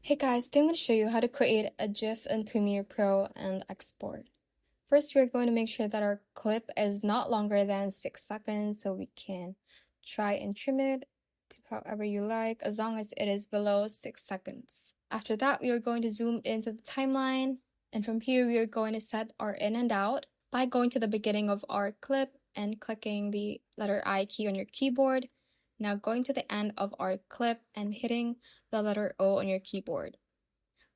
Hey guys, today I'm going to show you how to create a GIF in Premiere Pro and export. First, we're going to make sure that our clip is not longer than 6 seconds, so we can try and trim it to however you like, as long as it is below 6 seconds. After that, we are going to zoom into the timeline, and from here, we are going to set our in and out by going to the beginning of our clip and clicking the letter I key on your keyboard. Now going to the end of our clip and hitting the letter O on your keyboard.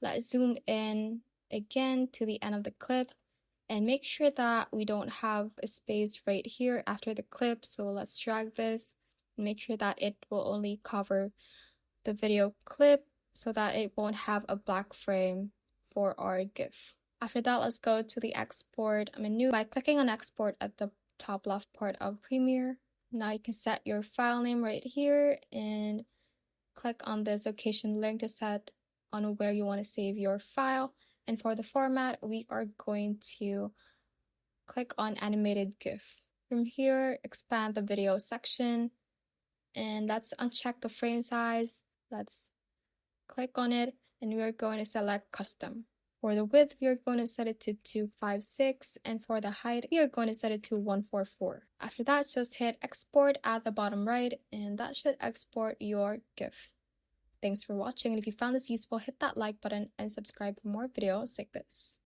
Let's zoom in again to the end of the clip and make sure that we don't have a space right here after the clip. So let's drag this and make sure that it will only cover the video clip so that it won't have a black frame for our GIF. After that, let's go to the export menu by clicking on export at the top left part of Premiere. Now you can set your file name right here and click on this location link to set on where you want to save your file. And for the format, we are going to click on animated GIF. From here, expand the video section and let's uncheck the frame size. Let's click on it and we are going to select custom. For the width, we are going to set it to 256, and for the height, we are going to set it to 144. After that, just hit export at the bottom right, and that should export your GIF. Thanks for watching, and if you found this useful, hit that like button and subscribe for more videos like this.